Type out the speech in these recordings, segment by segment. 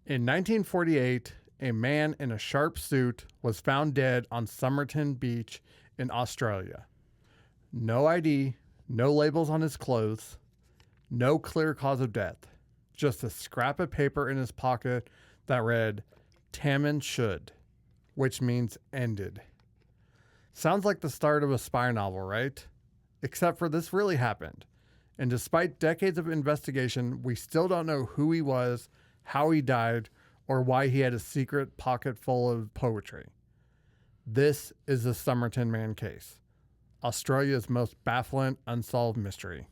In 1948, a man in a sharp suit was found dead on Somerton Beach in Australia. No ID, no labels on his clothes, no clear cause of death, just a scrap of paper in his pocket that read, Tamám Shud, which means ended. Sounds like the start of a spy novel, right? Except for this really happened. And despite decades of investigation, we still don't know who he was, how he died, or why he had a secret pocket full of poetry. This is the Somerton Man case, Australia's most baffling unsolved mystery.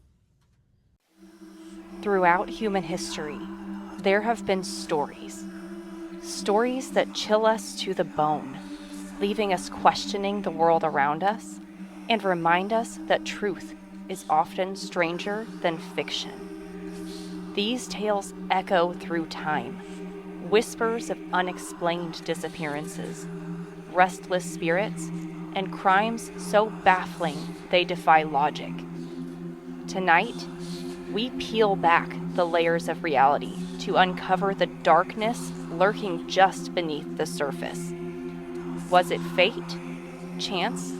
Throughout human history, there have been stories. Stories that chill us to the bone, leaving us questioning the world around us, and remind us that truth is often stranger than fiction. These tales echo through time, whispers of unexplained disappearances, restless spirits, and crimes so baffling they defy logic. Tonight, we peel back the layers of reality to uncover the darkness lurking just beneath the surface. Was it fate, chance,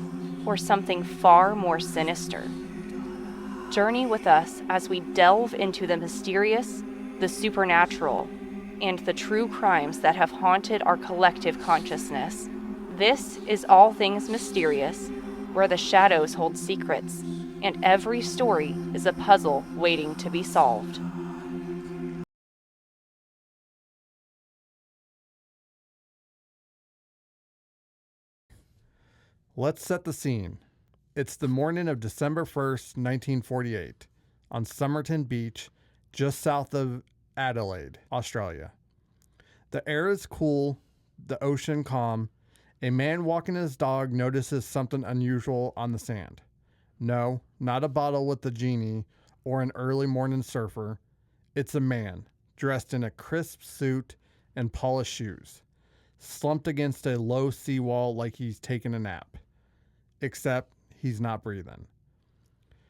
or something far more sinister? Journey with us as we delve into the mysterious, the supernatural, and the true crimes that have haunted our collective consciousness. This is All Things Mysterious, where the shadows hold secrets, and every story is a puzzle waiting to be solved. Let's set the scene. It's the morning of December 1st, 1948, on Somerton Beach, just south of Adelaide, Australia. The air is cool, the ocean calm. A man walking his dog notices something unusual on the sand. No, not a bottle with the genie or an early morning surfer. It's a man, dressed in a crisp suit and polished shoes, slumped against a low seawall like he's taking a nap. Except he's not breathing.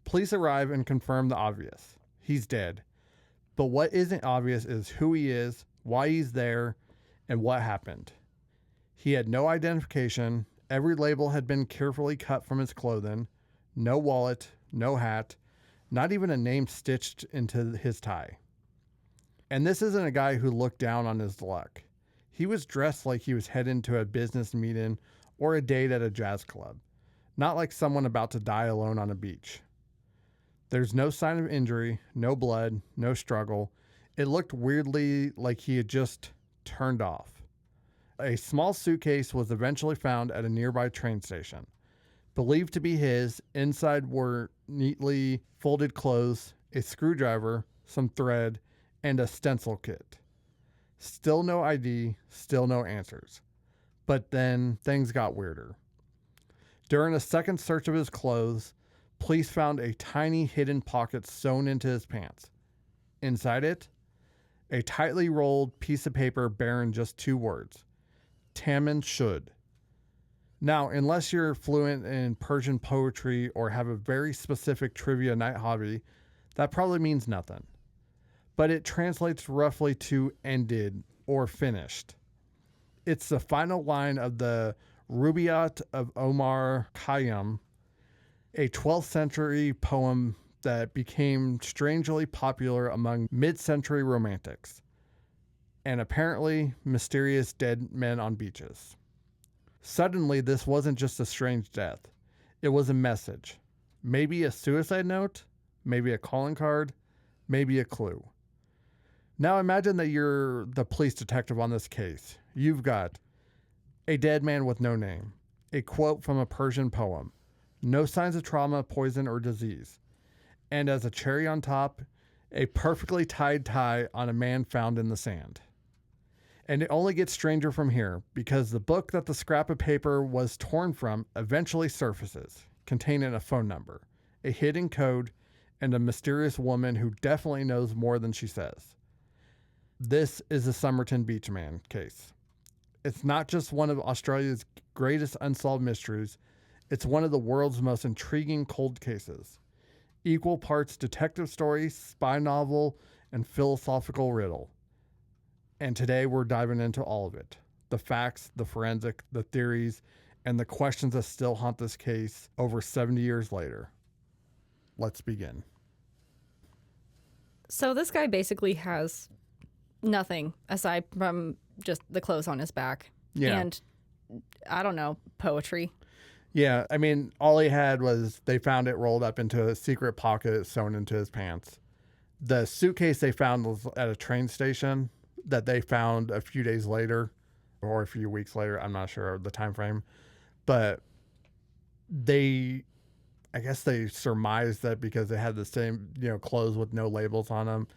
Police arrive and confirm the obvious. He's dead. But what isn't obvious is who he is, why he's there, and what happened. He had no identification. Every label had been carefully cut from his clothing. No wallet, no hat, not even a name stitched into his tie. And this isn't a guy who looked down on his luck. He was dressed like he was heading to a business meeting or a date at a jazz club. Not like someone about to die alone on a beach. There's no sign of injury, no blood, no struggle. It looked weirdly like he had just turned off. A small suitcase was eventually found at a nearby train station. Believed to be his, inside were neatly folded clothes, a screwdriver, some thread, and a stencil kit. Still no ID, still no answers. But then things got weirder. During a second search of his clothes, police found a tiny hidden pocket sewn into his pants. Inside it, a tightly rolled piece of paper bearing just two words, Tamám Shud. Now, unless you're fluent in Persian poetry or have a very specific trivia night hobby, that probably means nothing. But it translates roughly to ended or finished. It's the final line of the Rubaiyat of Omar Khayyam, a 12th century poem that became strangely popular among mid-century romantics, and apparently mysterious dead men on beaches. Suddenly, this wasn't just a strange death. It was a message. Maybe a suicide note, maybe a calling card, maybe a clue. Now imagine that you're the police detective on this case. You've got a dead man with no name, a quote from a Persian poem, no signs of trauma, poison, or disease, and as a cherry on top, a perfectly tied tie on a man found in the sand. And it only gets stranger from here, because the book that the scrap of paper was torn from eventually surfaces, containing a phone number, a hidden code, and a mysterious woman who definitely knows more than she says. This is the Somerton Beach Man case. It's not just one of Australia's greatest unsolved mysteries, it's one of the world's most intriguing cold cases. Equal parts detective story, spy novel, and philosophical riddle. And today we're diving into all of it. The facts, the forensic, the theories, and the questions that still haunt this case over 70 years later. Let's begin. So this guy basically has nothing aside from just the clothes on his back. Yeah. And, I don't know, poetry. Yeah, I mean, all he had was they found it rolled up into a secret pocket sewn into his pants. The suitcase they found was at a train station that they found a few days later or a few weeks later. I'm not sure the time frame. But I guess they surmised that because they had the same, clothes with no labels on them,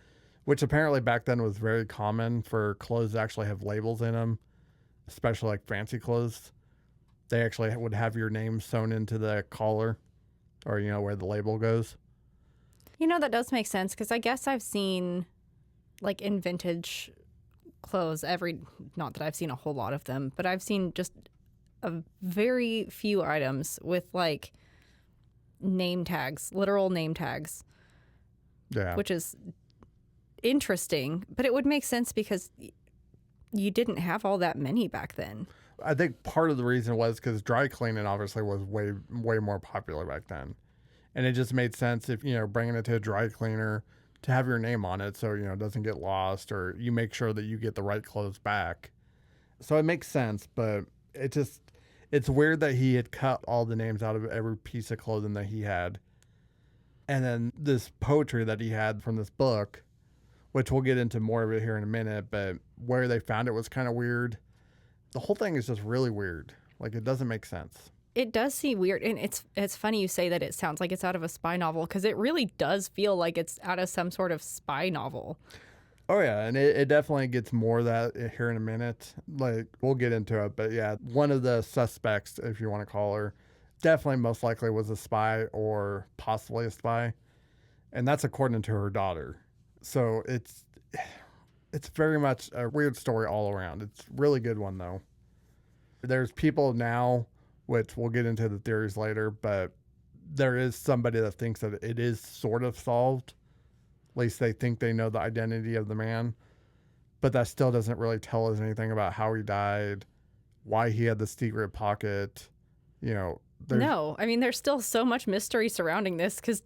which apparently back then was very common for clothes to actually have labels in them, especially like fancy clothes. They actually would have your name sewn into the collar or, where the label goes. That does make sense because I guess I've seen, like, in vintage clothes, not that I've seen a whole lot of them, but I've seen just a very few items with, like, name tags, literal name tags. Yeah. Which is interesting, but it would make sense because you didn't have all that many back then. I think part of the reason was because dry cleaning obviously was way, way more popular back then. And it just made sense if, bringing it to a dry cleaner to have your name on it so, it doesn't get lost or you make sure that you get the right clothes back. So it makes sense, but it's weird that he had cut all the names out of every piece of clothing that he had. And then this poetry that he had from this book, which we'll get into more of it here in a minute, but where they found it was kind of weird. The whole thing is just really weird. Like, it doesn't make sense. It does seem weird, and it's funny you say that it sounds like it's out of a spy novel because it really does feel like it's out of some sort of spy novel. Oh, yeah, and it definitely gets more of that here in a minute. Like, we'll get into it, but yeah, one of the suspects, if you want to call her, definitely most likely was a spy or possibly a spy, and that's according to her daughter. So it's very much a weird story all around. It's a really good one, though. There's people now, which we'll get into the theories later, but there is somebody that thinks that it is sort of solved. At least they think they know the identity of the man. But that still doesn't really tell us anything about how he died, why he had the secret pocket. No, I mean, there's still so much mystery surrounding this because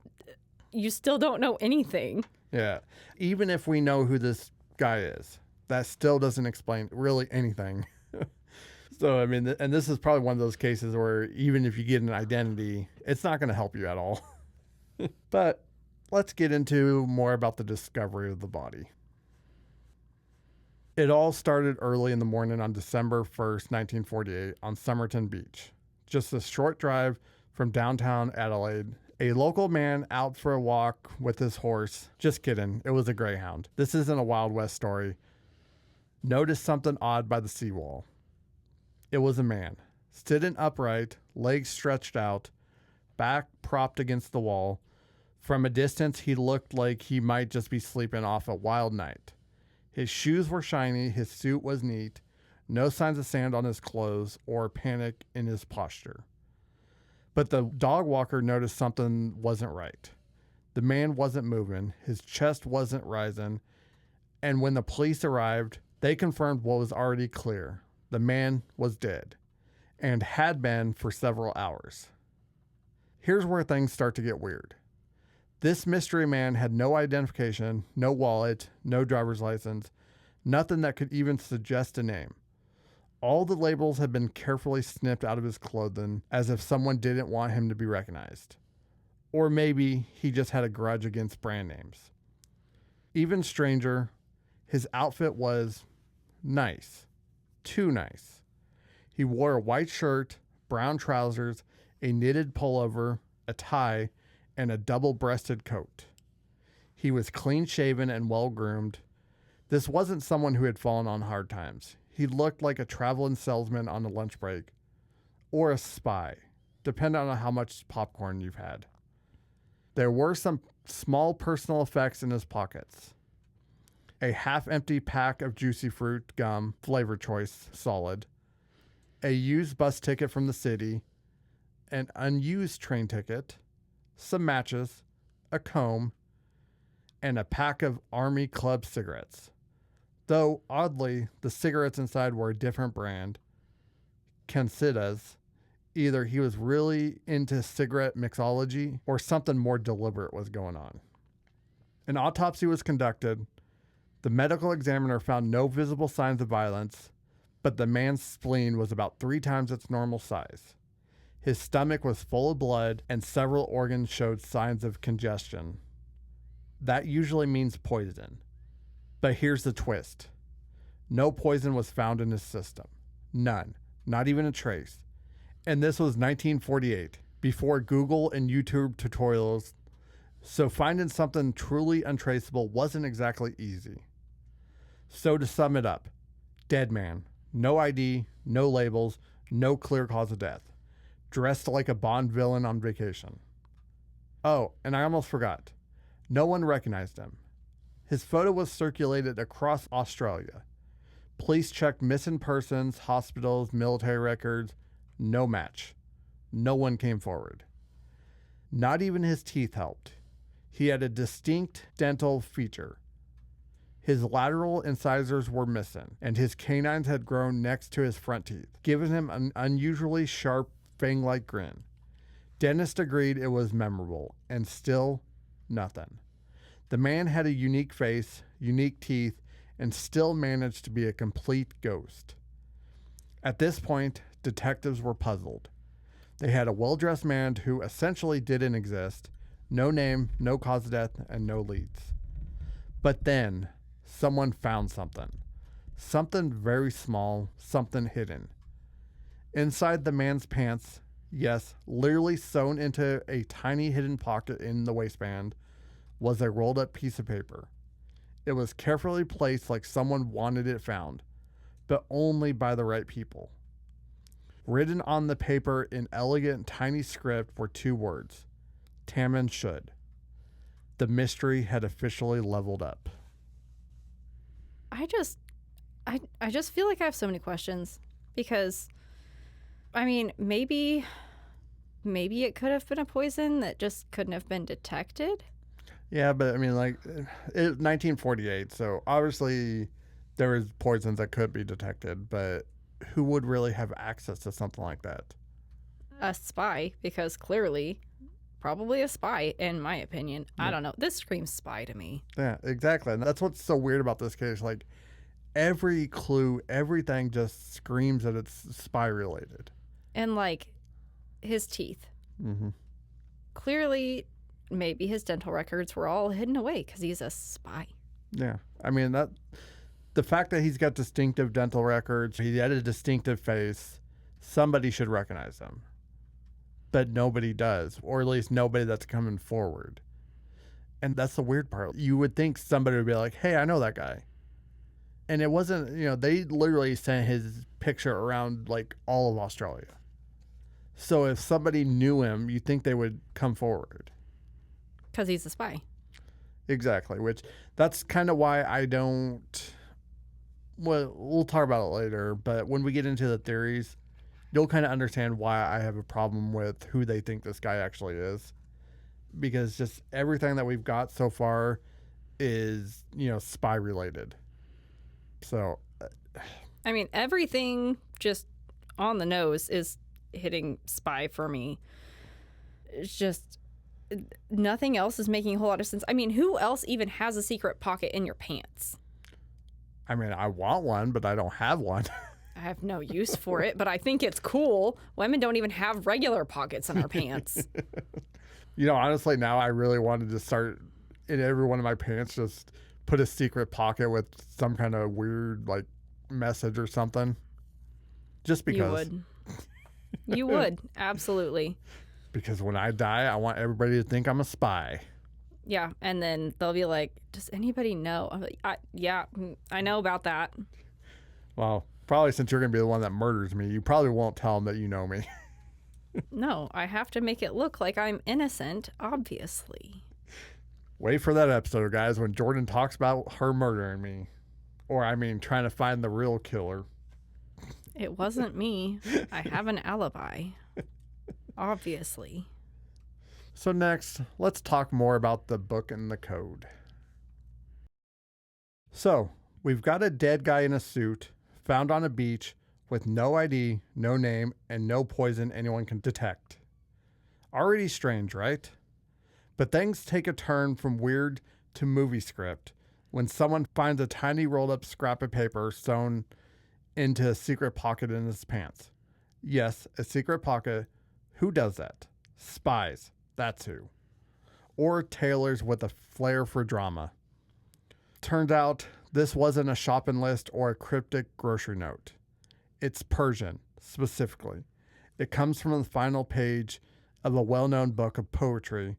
you still don't know anything. Yeah. Even if we know who this guy is, that still doesn't explain really anything. So, I mean, and this is probably one of those cases where even if you get an identity, it's not going to help you at all. But let's get into more about the discovery of the body. It all started early in the morning on December 1st, 1948 on Somerton Beach. Just a short drive from downtown Adelaide. A local man out for a walk with his horse. Just kidding. It was a greyhound. This isn't a Wild West story. Noticed something odd by the seawall. It was a man, sitting upright, legs stretched out, back propped against the wall. From a distance, he looked like he might just be sleeping off a wild night. His shoes were shiny, his suit was neat, no signs of sand on his clothes or panic in his posture. But the dog walker noticed something wasn't right. The man wasn't moving, his chest wasn't rising, and when the police arrived, they confirmed what was already clear. The man was dead, and had been for several hours. Here's where things start to get weird. This mystery man had no identification, no wallet, no driver's license, nothing that could even suggest a name. All the labels had been carefully snipped out of his clothing as if someone didn't want him to be recognized. Or maybe he just had a grudge against brand names. Even stranger, his outfit was nice. Too nice. He wore a white shirt, brown trousers, a knitted pullover, a tie, and a double-breasted coat. He was clean-shaven and well-groomed. This wasn't someone who had fallen on hard times. He looked like a traveling salesman on a lunch break, or a spy, depending on how much popcorn you've had. There were some small personal effects in his pockets. A half-empty pack of juicy fruit gum, flavor choice, solid. A used bus ticket from the city. An unused train ticket. Some matches. A comb. And a pack of Army Club cigarettes. Though, oddly, the cigarettes inside were a different brand, Cansitas. Either he was really into cigarette mixology or something more deliberate was going on. An autopsy was conducted. The medical examiner found no visible signs of violence, but the man's spleen was about 3 times its normal size. His stomach was full of blood, and several organs showed signs of congestion. That usually means poison. But here's the twist. No poison was found in his system. None. Not even a trace. And this was 1948, before Google and YouTube tutorials, so finding something truly untraceable wasn't exactly easy. So to sum it up, dead man, no ID, no labels, no clear cause of death, dressed like a Bond villain on vacation. Oh, and I almost forgot. No one recognized him. His photo was circulated across Australia. Police checked missing persons, hospitals, military records. No match. No one came forward. Not even his teeth helped. He had a distinct dental feature. His lateral incisors were missing, and his canines had grown next to his front teeth, giving him an unusually sharp, fang-like grin. Dentists agreed it was memorable, and still nothing. The man had a unique face, unique teeth, and still managed to be a complete ghost. At this point, detectives were puzzled. They had a well-dressed man who essentially didn't exist, no name, no cause of death, and no leads. But then, someone found something. Something very small, something hidden. Inside the man's pants, yes, literally sewn into a tiny hidden pocket in the waistband, was a rolled up piece of paper. It was carefully placed like someone wanted it found, but only by the right people. Written on the paper in elegant tiny script were 2 words, Tamám Shud. The mystery had officially leveled up. I just feel like I have so many questions because, I mean, maybe it could have been a poison that just couldn't have been detected. Yeah, but I mean, like, it 1948, so obviously there is poisons that could be detected, but who would really have access to something like that? A spy, because clearly, probably a spy, in my opinion. Yeah. I don't know. This screams spy to me. Yeah, exactly. And that's what's so weird about this case. Like, every clue, everything just screams that it's spy related. And, like, his teeth. Mm-hmm. Clearly, maybe his dental records were all hidden away because he's a spy. Yeah. I mean, the fact that he's got distinctive dental records, he had a distinctive face, somebody should recognize him. But nobody does, or at least nobody that's coming forward. And that's the weird part. You would think somebody would be like, hey, I know that guy. And it wasn't, they literally sent his picture around like all of Australia. So if somebody knew him, you'd think they would come forward. Because he's a spy. Exactly, which that's kind of why I don't. Well, we'll talk about it later, but when we get into the theories, you'll kind of understand why I have a problem with who they think this guy actually is. Because just everything that we've got so far is, spy related. So, I mean, everything just on the nose is hitting spy for me. It's just nothing else is making a whole lot of sense. I mean, who else even has a secret pocket in your pants? I mean, I want one, but I don't have one. I have no use for it, but I think it's cool. Women don't even have regular pockets in our pants. Honestly, now I really wanted to start in every one of my pants, just put a secret pocket with some kind of weird, like, message or something. Just because. You would. You would. Absolutely. Because when I die, I want everybody to think I'm a spy. Yeah, and then they'll be like, does anybody know? I'm like, yeah, I know about that. Well, probably since you're going to be the one that murders me, you probably won't tell them that you know me. No, I have to make it look like I'm innocent, obviously. Wait for that episode, guys, when Jordan talks about her murdering me. Or, trying to find the real killer. It wasn't me. I have an alibi. Obviously. So next, let's talk more about the book and the code. So, We've got a dead guy in a suit found on a beach with no ID, no name, and no poison anyone can detect. Already strange, right? But things take a turn from weird to movie script when someone finds a tiny rolled up scrap of paper sewn into a secret pocket in his pants. Yes, a secret pocket. Who does that? Spies. That's who. Or tailors with a flair for drama. Turns out this wasn't a shopping list or a cryptic grocery note. It's Persian, specifically. It comes from the final page of a well-known book of poetry,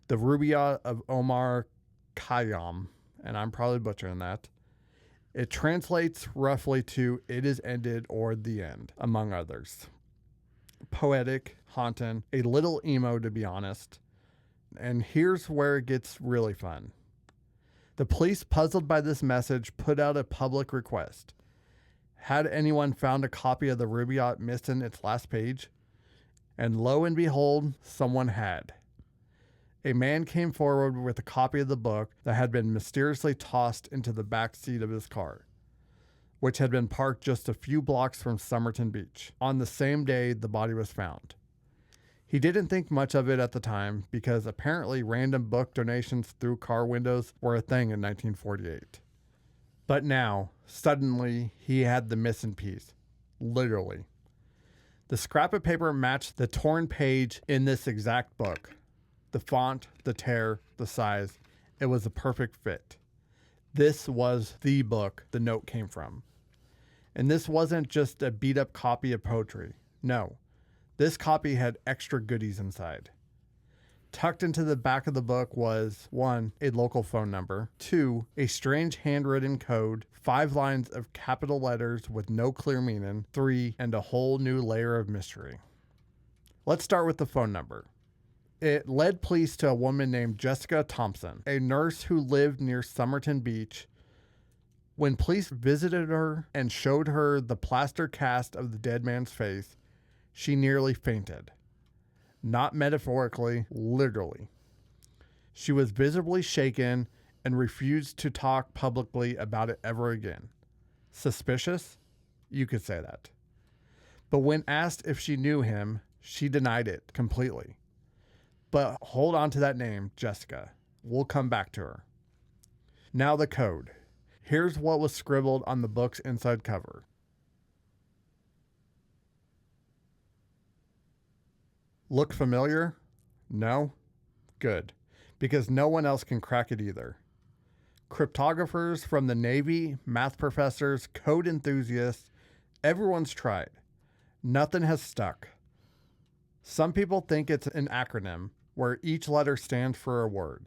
the Rubaiyat of Omar Khayyam, and I'm probably butchering that. It translates roughly to "it is ended" or "the end," among others. Poetic, haunting, a little emo to be honest. And here's where it gets really fun. The police, puzzled by this message, put out a public request. Had anyone found a copy of the Rubaiyat missing its last page? And lo and behold, someone had. A man came forward with a copy of the book that had been mysteriously tossed into the back seat of his car, which had been parked just a few blocks from Somerton Beach, on the same day the body was found. He didn't think much of it at the time because apparently random book donations through car windows were a thing in 1948. But now, suddenly, he had the missing piece. Literally. The scrap of paper matched the torn page in this exact book. The font, the tear, the size. It was a perfect fit. This was the book the note came from. And this wasn't just a beat up copy of poetry. No. This copy had extra goodies inside. Tucked into the back of the book was 1. A local phone number, 2. A strange handwritten code, 5 lines of capital letters with no clear meaning, 3. And a whole new layer of mystery. Let's start with the phone number. It led police to a woman named Jessica Thomson, a nurse who lived near Somerton Beach. When police visited her and showed her the plaster cast of the dead man's face, she nearly fainted. Not metaphorically, literally. She was visibly shaken and refused to talk publicly about it ever again. Suspicious? You could say that. But when asked if she knew him, she denied it completely. But hold on to that name, Jessica. We'll come back to her. Now the code. Here's what was scribbled on the book's inside cover. Look familiar? No? Good. Because no one else can crack it either. Cryptographers from the Navy, math professors, code enthusiasts, everyone's tried. Nothing has stuck. Some people think it's an acronym where each letter stands for a word.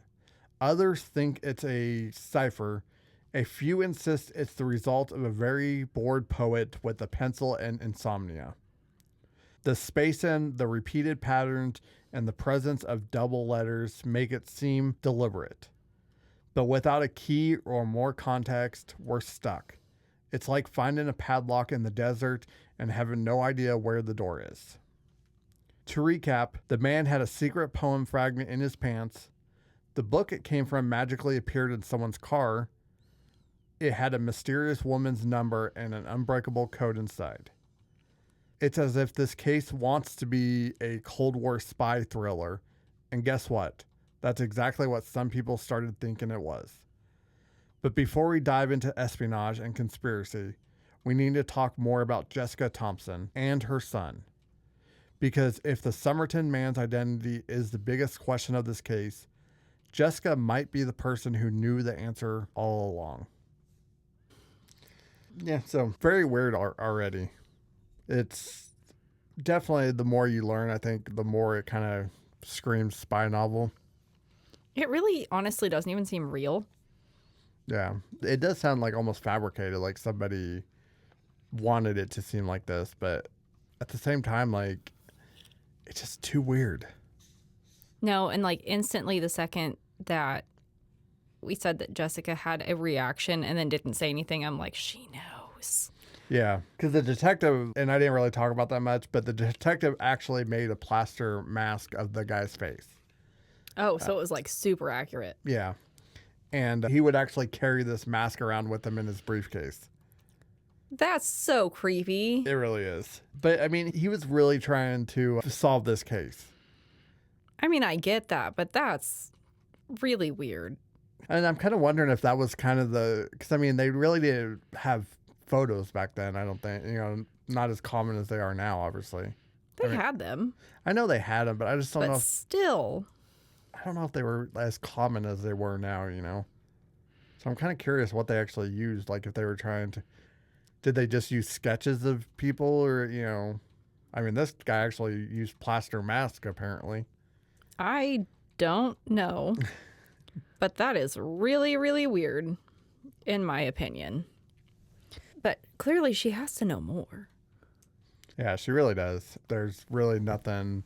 Others think it's a cipher. A few insist it's the result of a very bored poet with a pencil and insomnia. The spacing, the repeated patterns, and the presence of double letters make it seem deliberate. But without a key or more context, we're stuck. It's like finding a padlock in the desert and having no idea where the door is. To recap, the man had a secret poem fragment in his pants. The book it came from magically appeared in someone's car. It had a mysterious woman's number and an unbreakable code inside. It's as if this case wants to be a Cold War spy thriller. And guess what? That's exactly what some people started thinking it was. But before we dive into espionage and conspiracy, we need to talk more about Jessica Thomson and her son. Because if the Somerton man's identity is the biggest question of this case, Jessica might be the person who knew the answer all along. Yeah, so very weird already. It's definitely, the more you learn, I think the more it kind of screams spy novel. It really honestly doesn't even seem real. Yeah, it does sound like almost fabricated, like somebody wanted it to seem like this, but at the same time, like, it's just too weird. No, and like instantly the second that we said that Jessica had a reaction and then didn't say anything, I'm like, she knows. Yeah, because the detective, and I didn't really talk about that much, but the detective actually made a plaster mask of the guy's face. Oh, so it was like super accurate. Yeah. And he would actually carry this mask around with him in his briefcase. That's so creepy. It really is. But I mean, he was really trying to solve this case. I mean, I get that, but that's really weird. And I'm kind of wondering if that was kind of because I mean, they really didn't have photos back then. I don't think, not as common as they are now, obviously. They had them. I know they had them, but I just don't know. Still. I don't know if they were as common as they were now, So I'm kind of curious what they actually used. Like if they were trying to, did they just use sketches of people or, I mean, this guy actually used plaster mask apparently. I don't know. But that is really, really weird, in my opinion. But clearly she has to know more. Yeah, she really does. There's really nothing.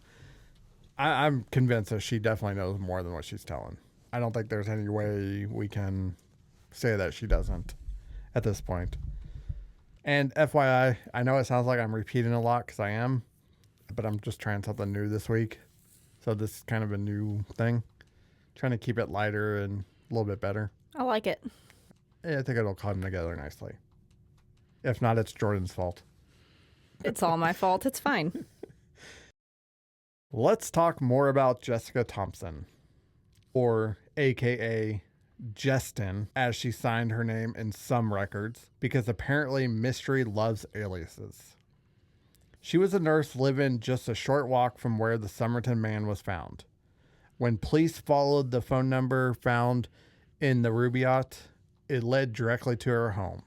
I'm convinced that she definitely knows more than what she's telling. I don't think there's any way we can say that she doesn't at this point. And FYI, I know it sounds like I'm repeating a lot because I am, but I'm just trying something new this week. So this is kind of a new thing. Trying to keep it lighter and a little bit better. I like it. Yeah, I think it'll come together nicely. If not, it's Jordan's fault. It's all my fault. It's fine. Let's talk more about Jessica Thomson, or AKA Justin, as she signed her name in some records, because apparently mystery loves aliases. She was a nurse living just a short walk from where the Somerton Man was found. When police followed the phone number found in the Rubaiyat, it led directly to her home.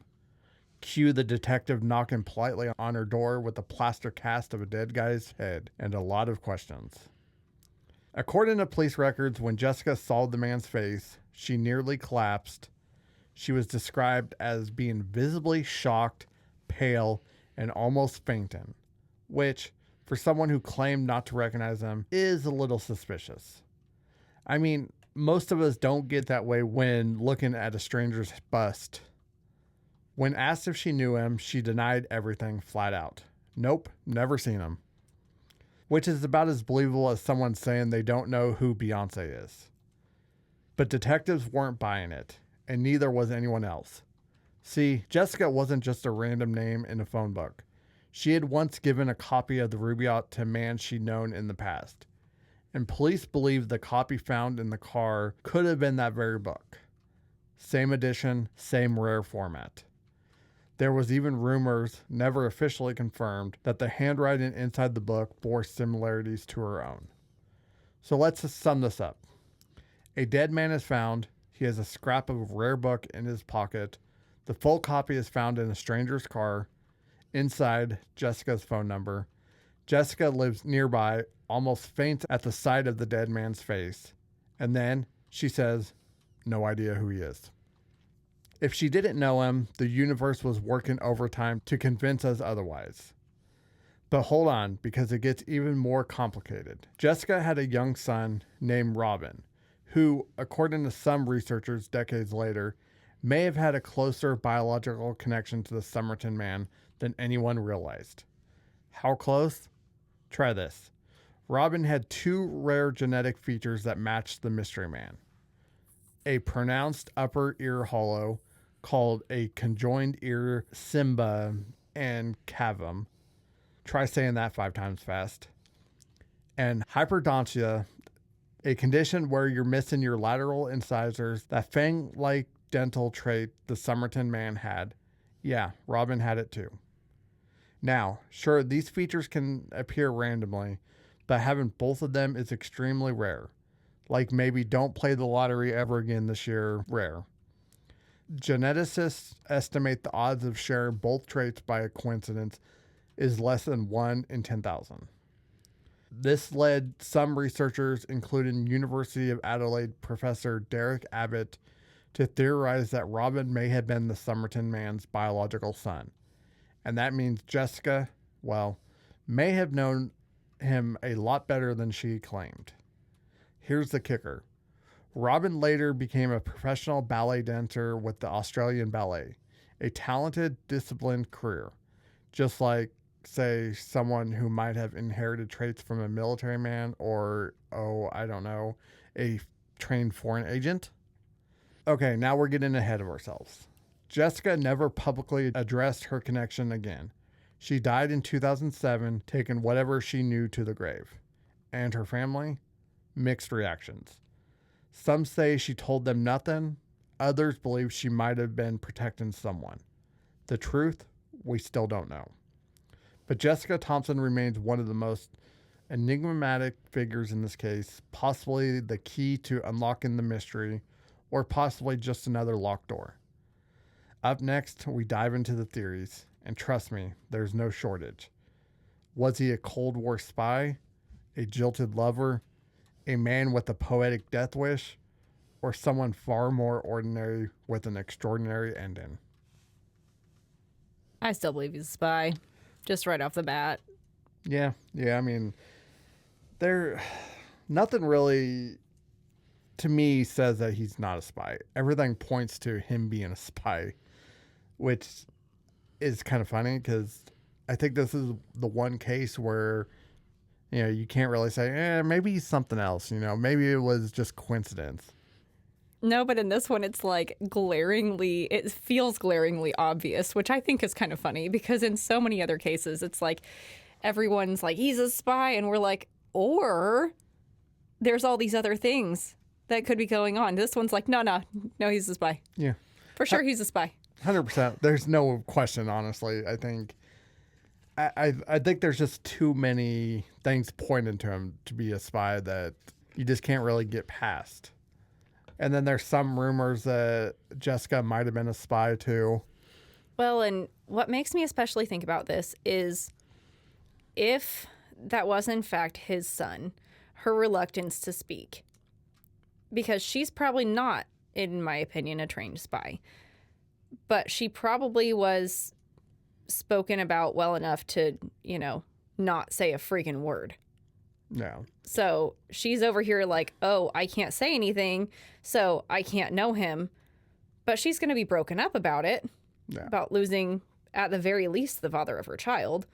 Cue the detective knocking politely on her door with a plaster cast of a dead guy's head and a lot of questions. According to police records, when Jessica saw the man's face, she nearly collapsed. She was described as being visibly shocked, pale, and almost fainting, which, for someone who claimed not to recognize him, is a little suspicious. I mean, most of us don't get that way when looking at a stranger's bust. When asked if she knew him, she denied everything flat out. Nope, never seen him. Which is about as believable as someone saying they don't know who Beyonce is. But detectives weren't buying it, and neither was anyone else. See, Jessica wasn't just a random name in a phone book. She had once given a copy of the Rubaiyat to a man she'd known in the past. And police believe the copy found in the car could have been that very book. Same edition, same rare format. There was even rumors, never officially confirmed, that the handwriting inside the book bore similarities to her own. So let's just sum this up. A dead man is found. He has a scrap of a rare book in his pocket. The full copy is found in a stranger's car. Inside, Jessica's phone number. Jessica lives nearby, almost faints at the sight of the dead man's face. And then she says, no idea who he is. If she didn't know him, the universe was working overtime to convince us otherwise. But hold on, because it gets even more complicated. Jessica had a young son named Robin, who, according to some researchers decades later, may have had a closer biological connection to the Somerton Man than anyone realized. How close? Try this. Robin had two rare genetic features that matched the mystery man. A pronounced upper ear hollow, called a conjoined ear simba and cavum. Try saying that 5 times fast. And hyperdontia, a condition where you're missing your lateral incisors, that fang-like dental trait the Somerton Man had. Yeah, Robin had it too. Now, sure, these features can appear randomly, but having both of them is extremely rare. Like maybe don't play the lottery ever again this year, rare. Geneticists estimate the odds of sharing both traits by a coincidence is less than 1 in 10,000. This led some researchers, including University of Adelaide professor Derek Abbott, to theorize that Robin may have been the Somerton Man's biological son. And that means Jessica, well, may have known him a lot better than she claimed. Here's the kicker. Robin later became a professional ballet dancer with the Australian Ballet, a talented, disciplined career, just like, say, someone who might have inherited traits from a military man or, a trained foreign agent. Okay, now we're getting ahead of ourselves. Jessica never publicly addressed her connection again. She died in 2007, taking whatever she knew to the grave. And her family? Mixed reactions. Some say she told them nothing. Others believe she might have been protecting someone. The truth, we still don't know. But Jessica Thomson remains one of the most enigmatic figures in this case, possibly the key to unlocking the mystery, or possibly just another locked door. Up next, we dive into the theories, and trust me, there's no shortage. Was he a Cold War spy, a jilted lover, a man with a poetic death wish, or someone far more ordinary with an extraordinary ending? I still believe he's a spy, just right off the bat. Yeah, I mean, nothing really, to me, says that he's not a spy. Everything points to him being a spy, which is kind of funny because I think this is the one case where, you can't really say, maybe he's something else, maybe it was just coincidence. No, but in this one, it's like it feels glaringly obvious, which I think is kind of funny because in so many other cases, it's like everyone's like, he's a spy. And we're like, or there's all these other things that could be going on. This one's like, no, he's a spy. Yeah. For sure, he's a spy. 100%. There's no question, honestly. I think there's just too many things pointing to him to be a spy that you just can't really get past. And then there's some rumors that Jessica might have been a spy too. Well, and what makes me especially think about this is if that was in fact his son, her reluctance to speak. Because she's probably not, in my opinion, a trained spy. But she probably was spoken about well enough to, not say a freaking word. No. So she's over here like, oh, I can't say anything, so I can't know him. But she's going to be broken up about it, about losing, at the very least, the father of her child.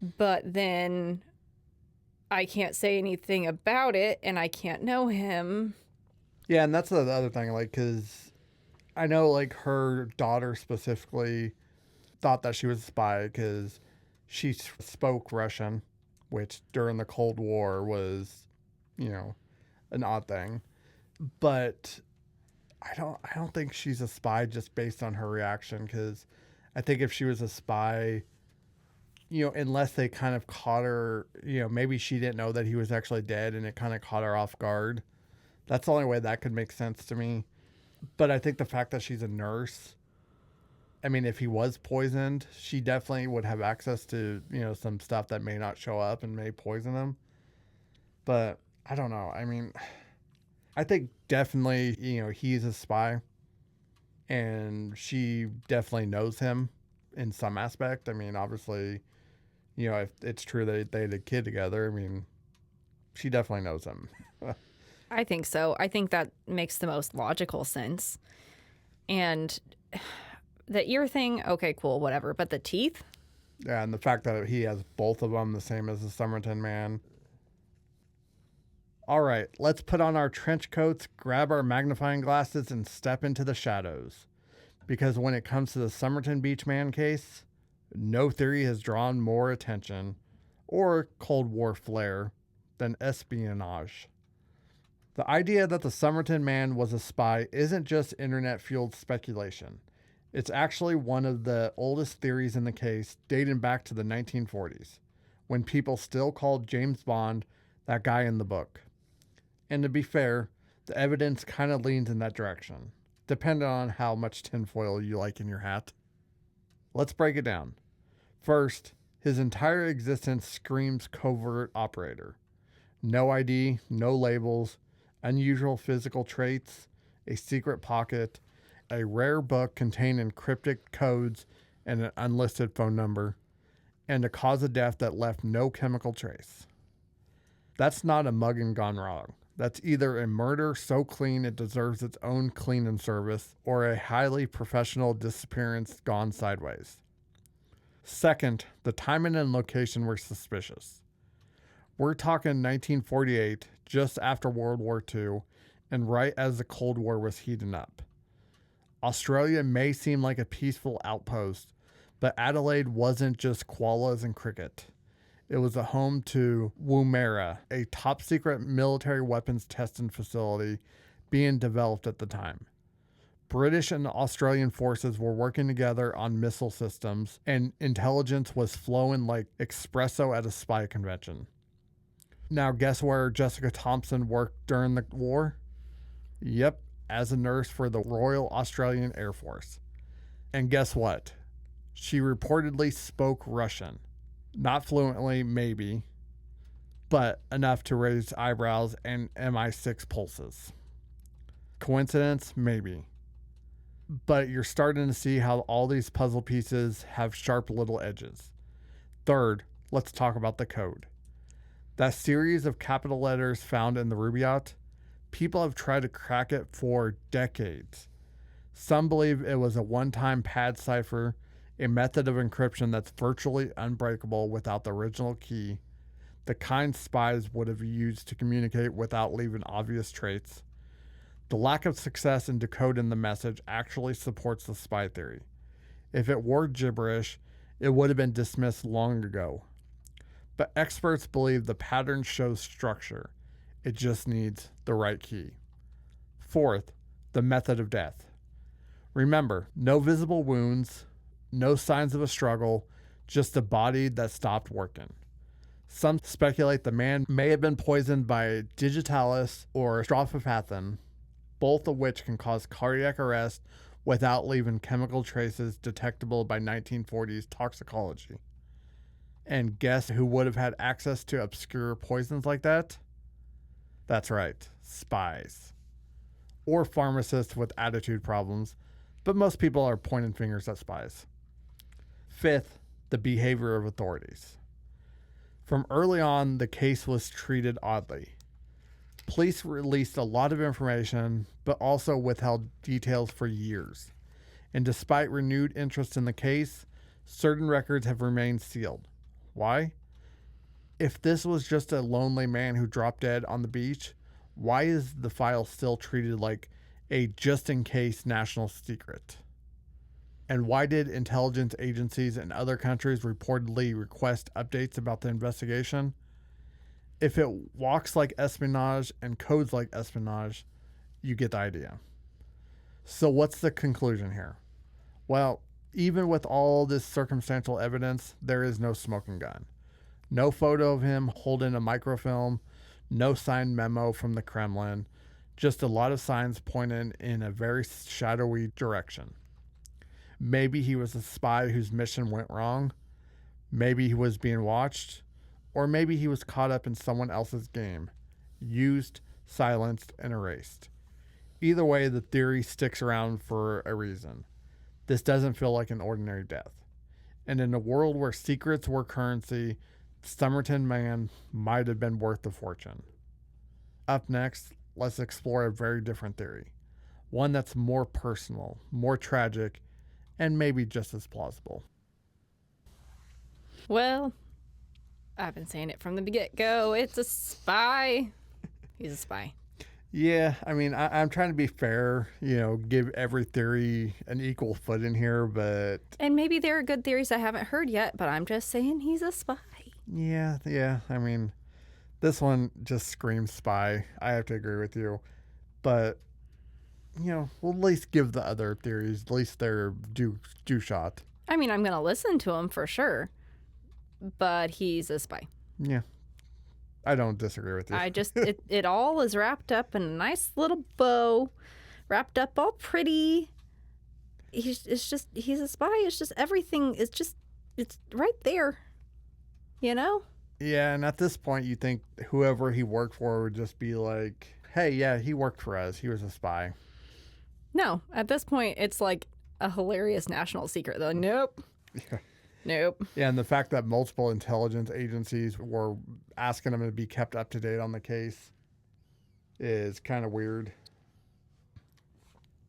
But then I can't say anything about it, and I can't know him. Yeah, and that's the other thing, because I know, her daughter specifically thought that she was a spy because she spoke Russian, which during the Cold War was, an odd thing. But I don't think she's a spy just based on her reaction, because I think if she was a spy, unless they kind of caught her, maybe she didn't know that he was actually dead and it kind of caught her off guard. That's the only way that could make sense to me. But I think the fact that she's a nurse, I mean, if he was poisoned, she definitely would have access to, some stuff that may not show up and may poison him. But I don't know. I mean, I think definitely, he's a spy. And she definitely knows him in some aspect. I mean, obviously, if it's true that they had a kid together, I mean, she definitely knows him. I think so. I think that makes the most logical sense. And the ear thing, okay, cool, whatever. But the teeth? Yeah, and the fact that he has both of them, the same as the Somerton Man. All right, let's put on our trench coats, grab our magnifying glasses, and step into the shadows. Because when it comes to the Somerton Beach Man case, no theory has drawn more attention, or Cold War flair, than espionage. The idea that the Somerton Man was a spy isn't just internet-fueled speculation. It's actually one of the oldest theories in the case, dating back to the 1940s, when people still called James Bond that guy in the book. And to be fair, the evidence kind of leans in that direction, depending on how much tinfoil you like in your hat. Let's break it down. First, his entire existence screams covert operator. No ID, no labels, unusual physical traits, a secret pocket, a rare book containing cryptic codes and an unlisted phone number, and a cause of death that left no chemical trace. That's not a mugging gone wrong. That's either a murder so clean it deserves its own cleaning service, or a highly professional disappearance gone sideways. Second, the timing and location were suspicious. We're talking 1948, just after World War II, and right as the Cold War was heating up. Australia may seem like a peaceful outpost, but Adelaide wasn't just koalas and cricket. It was a home to Woomera, a top secret military weapons testing facility being developed at the time. British and Australian forces were working together on missile systems, and intelligence was flowing like espresso at a spy convention. Now, guess where Jessica Thomson worked during the war? Yep, as a nurse for the Royal Australian Air Force. And guess what? She reportedly spoke Russian. Not fluently, maybe, but enough to raise eyebrows and MI6 pulses. Coincidence? Maybe. But you're starting to see how all these puzzle pieces have sharp little edges. Third, let's talk about the code. That series of capital letters found in the Rubaiyat, people have tried to crack it for decades. Some believe it was a one-time pad cipher, a method of encryption that's virtually unbreakable without the original key, the kind spies would have used to communicate without leaving obvious traits. The lack of success in decoding the message actually supports the spy theory. If it were gibberish, it would have been dismissed long ago. But experts believe the pattern shows structure. It just needs the right key. Fourth, the method of death. Remember, no visible wounds, no signs of a struggle, just a body that stopped working. Some speculate the man may have been poisoned by digitalis or strophafathin, both of which can cause cardiac arrest without leaving chemical traces detectable by 1940s toxicology. And guess who would have had access to obscure poisons like that? That's right, spies. Or pharmacists with attitude problems, but most people are pointing fingers at spies. Fifth, the behavior of authorities. From early on, the case was treated oddly. Police released a lot of information, but also withheld details for years. And despite renewed interest in the case, certain records have remained sealed. Why? If this was just a lonely man who dropped dead on the beach, why is the file still treated like a just-in-case national secret? And why did intelligence agencies in other countries reportedly request updates about the investigation? If it walks like espionage and codes like espionage, you get the idea. So what's the conclusion here? Well, even with all this circumstantial evidence, there is no smoking gun. No photo of him holding a microfilm, no signed memo from the Kremlin, just a lot of signs pointing in a very shadowy direction. Maybe he was a spy whose mission went wrong. Maybe he was being watched. Or maybe he was caught up in someone else's game, used, silenced, and erased. Either way, the theory sticks around for a reason. This doesn't feel like an ordinary death. And in a world where secrets were currency, Somerton Man might have been worth a fortune. Up next, let's explore a very different theory. One that's more personal, more tragic, and maybe just as plausible. Well, I've been saying it from the get-go. It's a spy. He's a spy. Yeah, I mean, I'm trying to be fair, give every theory an equal footing here, but... And maybe there are good theories I haven't heard yet, but I'm just saying he's a spy. Yeah, I mean, this one just screams spy. I have to agree with you. But, we'll at least give the other theories, at least their due shot. I mean, I'm going to listen to him for sure, but he's a spy. Yeah. I don't disagree with you. It all is wrapped up in a nice little bow, wrapped up all pretty. He's a spy. It's just everything. It's right there, Yeah, and at this point, you think whoever he worked for would just be like, hey, yeah, he worked for us. He was a spy. No, at this point, it's like a hilarious national secret, though. Nope. Yeah. Nope. Yeah, and the fact that multiple intelligence agencies were asking him to be kept up to date on the case is kind of weird.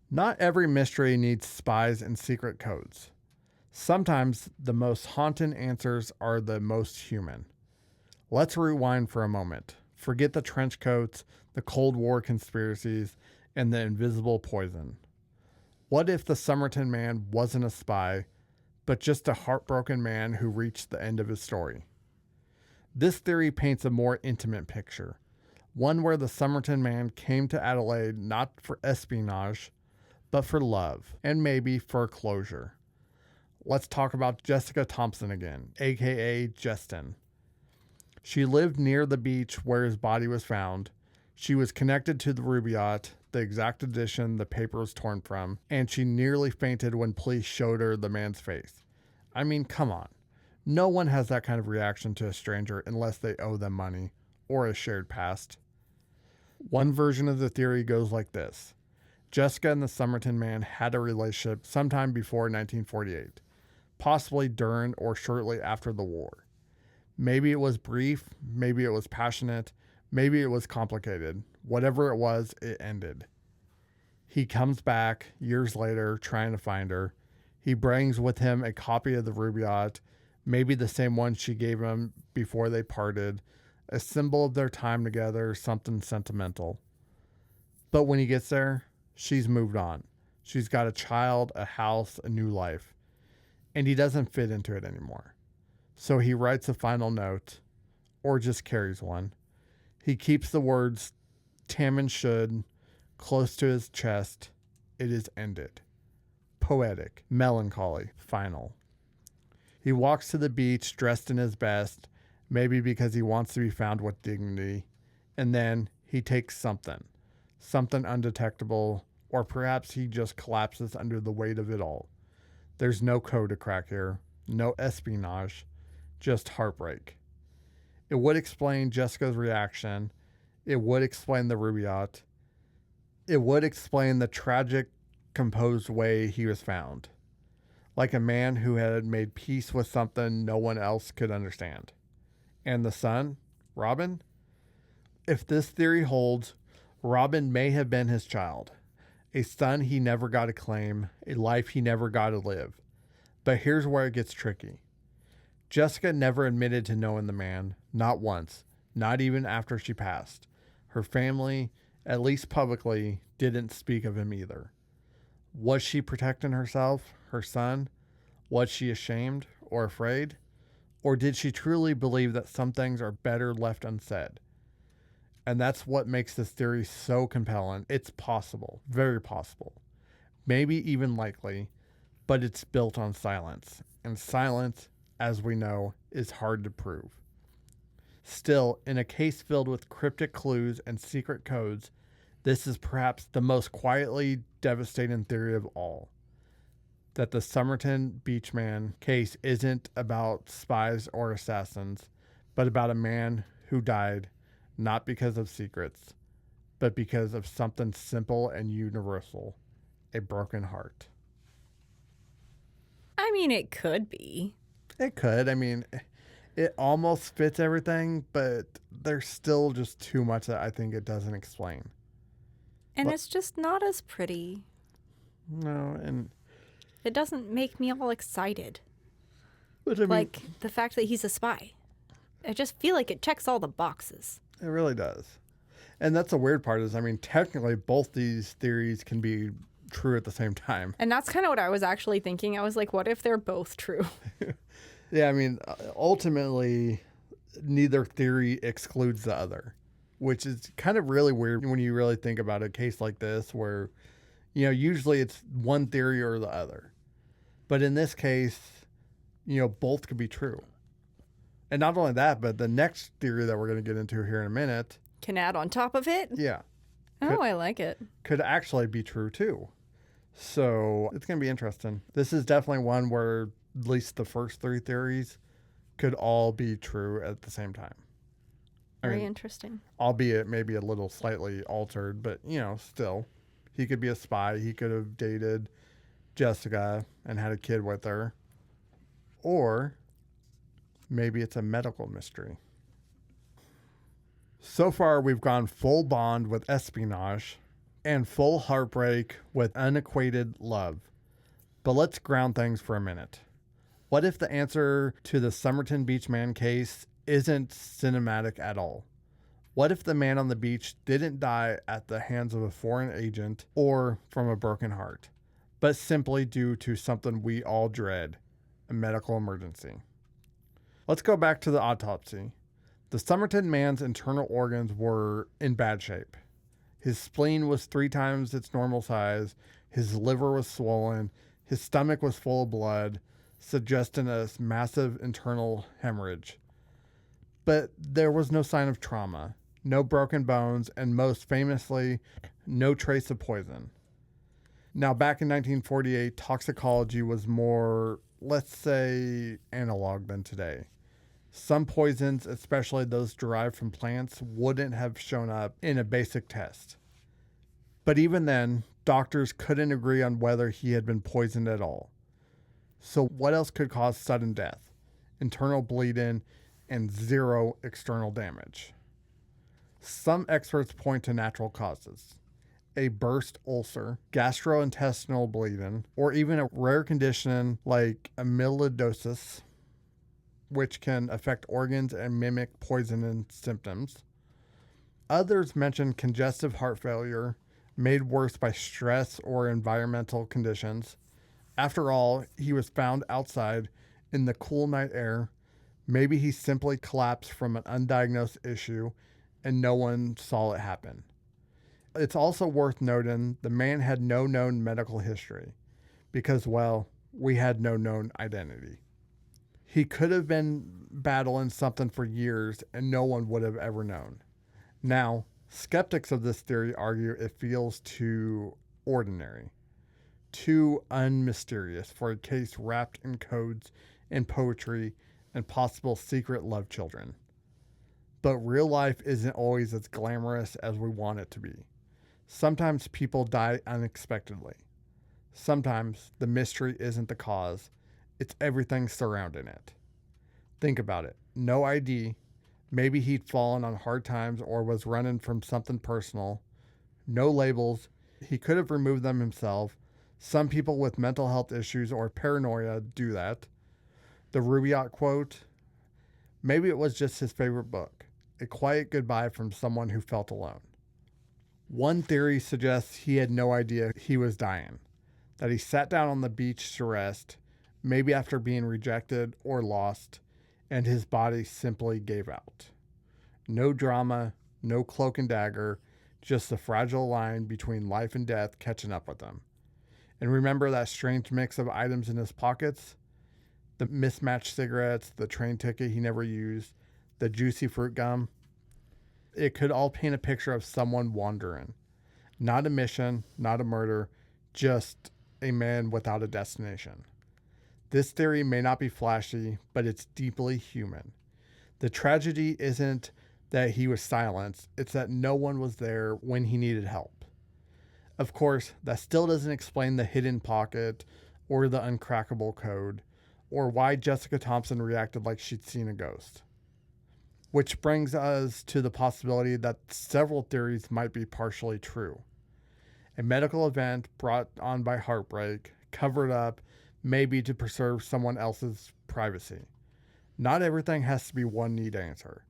Not every mystery needs spies and secret codes. Sometimes the most haunting answers are the most human. Let's rewind for a moment. Forget the trench coats, the Cold War conspiracies, and the invisible poison. What if the Somerton Man wasn't a spy, but just a heartbroken man who reached the end of his story? This theory paints a more intimate picture, one where the Somerton Man came to Adelaide not for espionage, but for love, and maybe for closure. Let's talk about Jessica Thomson again, aka Justin. She lived near the beach where his body was found. She was connected to the Rubaiyat, the exact edition the paper was torn from, and she nearly fainted when police showed her the man's face. I mean, come on. No one has that kind of reaction to a stranger unless they owe them money or a shared past. One version of the theory goes like this. Jessica and the Somerton Man had a relationship sometime before 1948, possibly during or shortly after the war. Maybe it was brief, maybe it was passionate, maybe it was complicated. Whatever it was, it ended. He comes back years later trying to find her. He brings with him a copy of the Rubaiyat, maybe the same one she gave him before they parted, a symbol of their time together, something sentimental. But when he gets there, she's moved on. She's got a child, a house, a new life. And he doesn't fit into it anymore. So he writes a final note, or just carries one. He keeps the words Tamám Shud close to his chest. It is ended. Poetic, melancholy, final. He walks to the beach dressed in his best, maybe because he wants to be found with dignity, and then he takes something undetectable, or perhaps he just collapses under the weight of it all. There's no code to crack here, no espionage, just heartbreak. It would explain Jessica's reaction. It would explain the Rubaiyat. It would explain the tragic, composed way he was found. Like a man who had made peace with something no one else could understand. And the son, Robin? If this theory holds, Robin may have been his child. A son he never got to claim, a life he never got to live. But here's where it gets tricky. Jessica never admitted to knowing the man, not once, not even after she passed. Her family, at least publicly, didn't speak of him either. Was she protecting herself, her son? Was she ashamed or afraid? Or did she truly believe that some things are better left unsaid? And that's what makes this theory so compelling. It's possible, very possible, maybe even likely, but it's built on silence. And silence, as we know, is hard to prove. Still, in a case filled with cryptic clues and secret codes, this is perhaps the most quietly devastating theory of all. That the Somerton Beach Man case isn't about spies or assassins, but about a man who died not because of secrets, but because of something simple and universal, a broken heart. I mean, it could be. It could. I mean, it almost fits everything, but there's still just too much that I think it doesn't explain. And it's just not as pretty. No, and it doesn't make me all excited. But I mean, like the fact that he's a spy. I just feel like it checks all the boxes. It really does. And that's the weird part is, I mean, technically both these theories can be true at the same time. And that's kind of what I was actually thinking. I was like, what if they're both true? Yeah, I mean, ultimately, neither theory excludes the other, which is kind of really weird when you really think about a case like this where, you know, usually it's one theory or the other. But in this case, you know, both could be true. And not only that, but the next theory that we're going to get into here in a minute. Can add on top of it? Yeah. Oh, I like it. Could actually be true too. So it's going to be interesting. This is definitely one where at least the first three theories could all be true at the same time. Very interesting. Albeit maybe a little slightly altered, but, you know, still. He could be a spy. He could have dated Jessica and had a kid with her. Or maybe it's a medical mystery. So far, we've gone full Bond with espionage and full heartbreak with unequated love. But let's ground things for a minute. What if the answer to the Somerton Beach Man case isn't cinematic at all? What if the man on the beach didn't die at the hands of a foreign agent or from a broken heart, but simply due to something we all dread, a medical emergency? Let's go back to the autopsy. The Somerton man's internal organs were in bad shape. His spleen was 3 times its normal size, his liver was swollen, his stomach was full of blood, suggesting a massive internal hemorrhage. But there was no sign of trauma, no broken bones, and most famously, no trace of poison. Now, back in 1948, toxicology was more, let's say, analog than today. Some poisons, especially those derived from plants, wouldn't have shown up in a basic test. But even then, doctors couldn't agree on whether he had been poisoned at all. So what else could cause sudden death, internal bleeding, and 0 external damage? Some experts point to natural causes: a burst ulcer, gastrointestinal bleeding, or even a rare condition like amyloidosis, which can affect organs and mimic poisoning symptoms. Others mention congestive heart failure, made worse by stress or environmental conditions. After all, he was found outside in the cool night air. Maybe he simply collapsed from an undiagnosed issue and no one saw it happen. It's also worth noting the man had no known medical history because, well, we had no known identity. He could have been battling something for years and no one would have ever known. Now, skeptics of this theory argue it feels too ordinary, too unmysterious for a case wrapped in codes and poetry and possible secret love children. But real life isn't always as glamorous as we want it to be. Sometimes people die unexpectedly. Sometimes the mystery isn't the cause, it's everything surrounding it. Think about it. No ID. Maybe he'd fallen on hard times or was running from something personal. No labels. He could have removed them himself. Some people with mental health issues or paranoia do that. The Rubaiyat quote, maybe it was just his favorite book, a quiet goodbye from someone who felt alone. One theory suggests he had no idea he was dying, that he sat down on the beach to rest, maybe after being rejected or lost, and his body simply gave out. No drama, no cloak and dagger, just the fragile line between life and death catching up with him. And remember that strange mix of items in his pockets? The mismatched cigarettes, the train ticket he never used, the juicy fruit gum. It could all paint a picture of someone wandering. Not a mission, not a murder, just a man without a destination. This theory may not be flashy, but it's deeply human. The tragedy isn't that he was silenced, it's that no one was there when he needed help. Of course, that still doesn't explain the hidden pocket or the uncrackable code, or why Jessica Thomson reacted like she'd seen a ghost. Which brings us to the possibility that several theories might be partially true. A medical event brought on by heartbreak, covered up, maybe to preserve someone else's privacy. Not everything has to be one neat answer.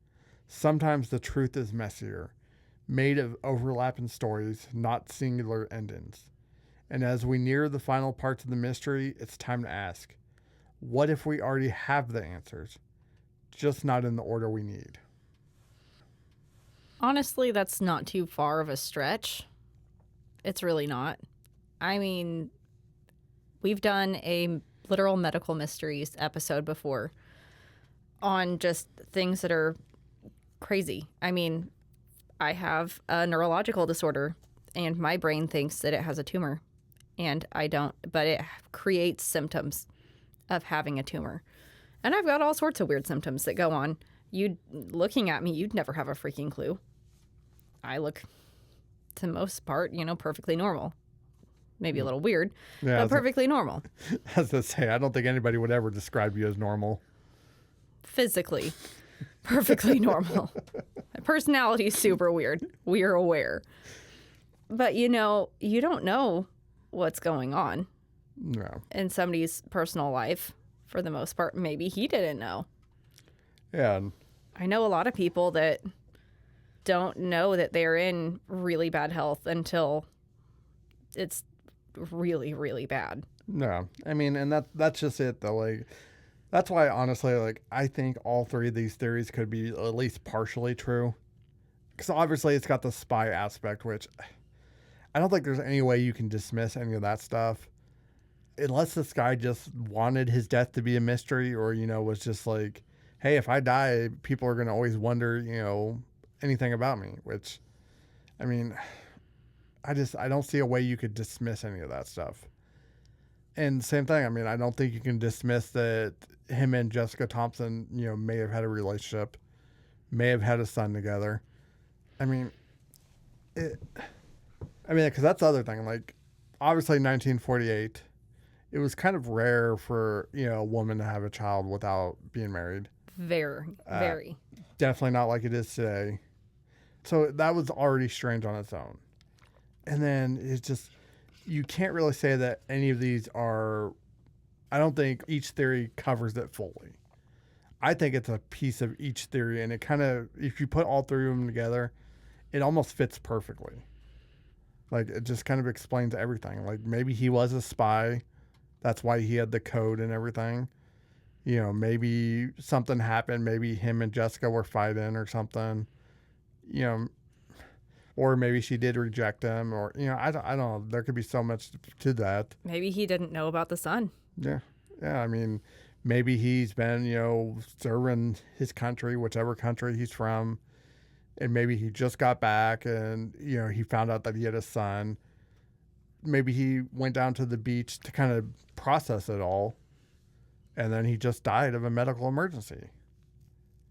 Sometimes the truth is messier, made of overlapping stories, not singular endings. And as we near the final parts of the mystery, it's time to ask, what if we already have the answers, just not in the order we need? Honestly, that's not too far of a stretch. It's really not. I mean, we've done a literal medical mysteries episode before on just things that are crazy. I mean, I have a neurological disorder and my brain thinks that it has a tumor and I don't, but it creates symptoms of having a tumor. And I've got all sorts of weird symptoms that go on. Looking at me, you'd never have a freaking clue. I look, to the most part, perfectly normal. Maybe a little weird, but perfectly normal. As I say, I don't think anybody would ever describe you as normal. Physically, perfectly normal. My personality is super weird. We're aware. But, you don't know what's going on in somebody's personal life for the most part. Maybe he didn't know. Yeah. I know a lot of people that don't know that they're in really bad health until it's really, really bad. No, I mean, and that's just it though. Like, that's why honestly, like, I think all three of these theories could be at least partially true. Because obviously, it's got the spy aspect, which I don't think there's any way you can dismiss any of that stuff, unless this guy just wanted his death to be a mystery, or was just like, hey, if I die, people are gonna always wonder, anything about me. Which, I mean, I don't see a way you could dismiss any of that stuff. And same thing, I mean, I don't think you can dismiss that him and Jessica Thomson, may have had a relationship, may have had a son together. I mean, because that's the other thing. Like, obviously, 1948, it was kind of rare for a woman to have a child without being married. Very. Definitely not like it is today. So that was already strange on its own. And then it's just, you can't really say that any of these are, I don't think each theory covers it fully. I think it's a piece of each theory, and it kind of, if you put all three of them together, it almost fits perfectly. Like, it just kind of explains everything. Like, maybe he was a spy. That's why he had the code and everything. Maybe something happened. Maybe him and Jessica were fighting or something. Or maybe she did reject him, or, I don't know. There could be so much to that. Maybe he didn't know about the son. Yeah. Yeah. I mean, maybe he's been, serving his country, whichever country he's from. And maybe he just got back and, he found out that he had a son. Maybe he went down to the beach to kind of process it all. And then he just died of a medical emergency.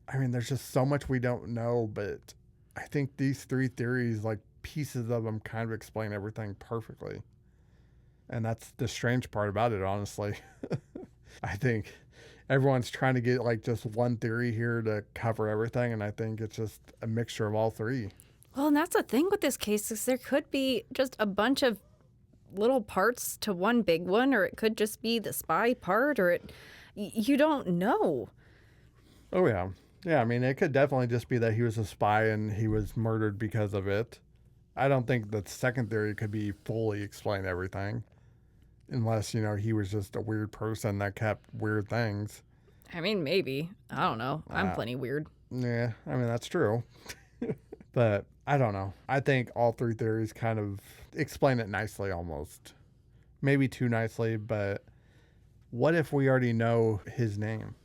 I mean, there's just so much we don't know, but I think these three theories, like, pieces of them kind of explain everything perfectly. And that's the strange part about it, honestly. I think everyone's trying to get, like, just one theory here to cover everything, and I think it's just a mixture of all three. Well, and that's the thing with this case, is there could be just a bunch of little parts to one big one, or it could just be the spy part, or you don't know. Oh, yeah. Yeah, I mean, it could definitely just be that he was a spy and he was murdered because of it. I don't think the second theory could be fully explain everything. Unless, he was just a weird person that kept weird things. I mean, maybe. I don't know. I'm plenty weird. Yeah, I mean, that's true. But I don't know. I think all three theories kind of explain it nicely almost. Maybe too nicely, but what if we already know his name?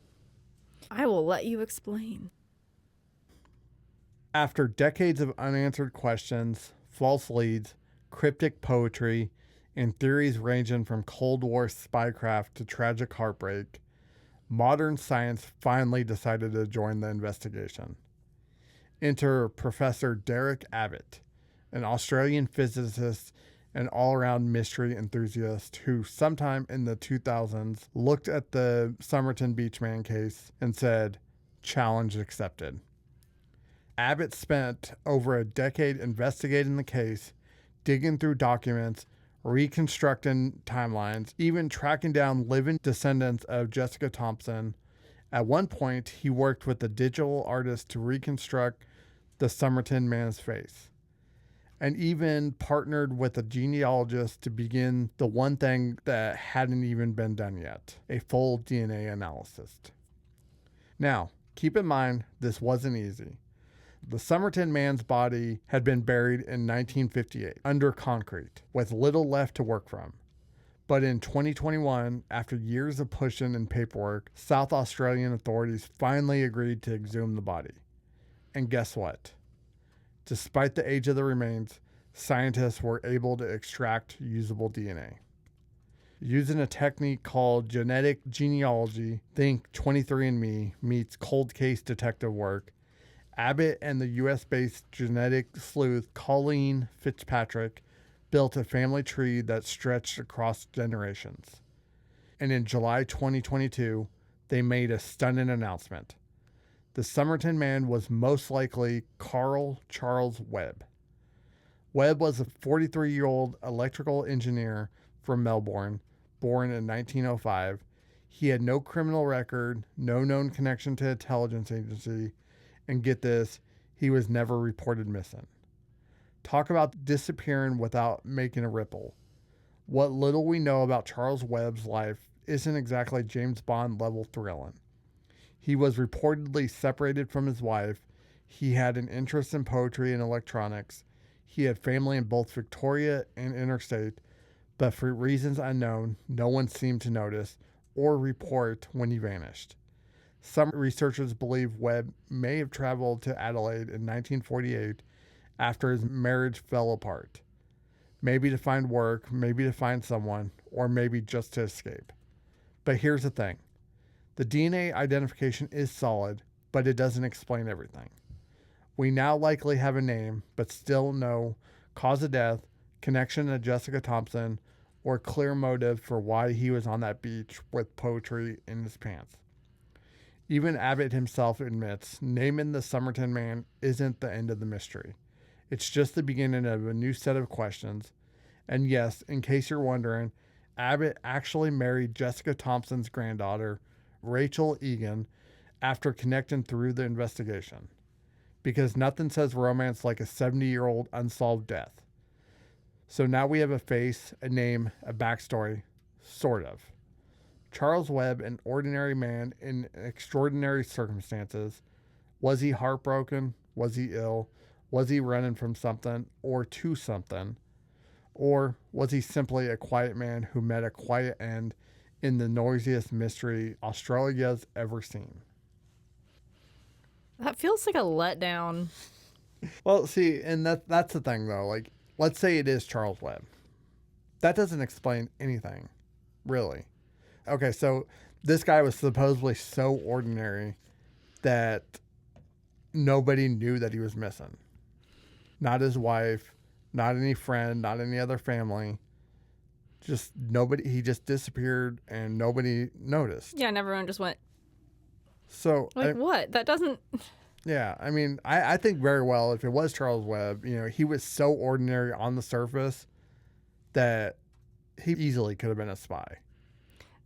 I will let you explain. After decades of unanswered questions, false leads, cryptic poetry, and theories ranging from Cold War spycraft to tragic heartbreak, modern science finally decided to join the investigation. Enter Professor Derek Abbott, an Australian physicist and all-around mystery enthusiast who sometime in the 2000s looked at the Somerton Beach man case and said, "Challenge accepted." Abbott spent over a decade investigating the case, digging through documents, reconstructing timelines, even tracking down living descendants of Jessica Thomson. At one point, he worked with a digital artist to reconstruct the Somerton man's face, and even partnered with a genealogist to begin the one thing that hadn't even been done yet, a full DNA analysis. Now, keep in mind, this wasn't easy. The Somerton man's body had been buried in 1958 under concrete, with little left to work from. But in 2021, after years of pushing and paperwork, South Australian authorities finally agreed to exhume the body. And guess what? Despite the age of the remains, scientists were able to extract usable DNA. Using a technique called genetic genealogy, think 23andMe meets cold case detective work, Abbott and the US-based genetic sleuth Colleen Fitzpatrick built a family tree that stretched across generations. And in July 2022, they made a stunning announcement. The Somerton man was most likely Carl Charles Webb. Webb was a 43-year-old electrical engineer from Melbourne, born in 1905. He had no criminal record, no known connection to an intelligence agency, and get this, he was never reported missing. Talk about disappearing without making a ripple. What little we know about Charles Webb's life isn't exactly James Bond level thrilling. He was reportedly separated from his wife. He had an interest in poetry and electronics. He had family in both Victoria and interstate, but for reasons unknown, no one seemed to notice or report when he vanished. Some researchers believe Webb may have traveled to Adelaide in 1948 after his marriage fell apart. Maybe to find work, maybe to find someone, or maybe just to escape. But here's the thing. The DNA identification is solid, but it doesn't explain everything. We now likely have a name, but still no cause of death, connection to Jessica Thomson, or clear motive for why he was on that beach with poetry in his pants. Even Abbott himself admits naming the Somerton Man isn't the end of the mystery. It's just the beginning of a new set of questions. And yes, in case you're wondering, Abbott actually married Jessica Thomson's granddaughter, Rachel Egan, after connecting through the investigation. Because nothing says romance like a 70-year-old unsolved death. So now we have a face, a name, a backstory, sort of. Charles Webb, an ordinary man in extraordinary circumstances. Was he heartbroken? Was he ill? Was he running from something or to something? Or was he simply a quiet man who met a quiet end in the noisiest mystery Australia's ever seen? That feels like a letdown. Well, see, and that's the thing, though. Like, let's say it is Charles Webb. That doesn't explain anything, really. Okay, so this guy was supposedly so ordinary that nobody knew that he was missing. Not his wife, not any friend, not any other family. Just nobody. He just disappeared and nobody noticed. Yeah, and everyone just went, So, what? That doesn't... Yeah, I mean, I think very well if it was Charles Webb, he was so ordinary on the surface that he easily could have been a spy.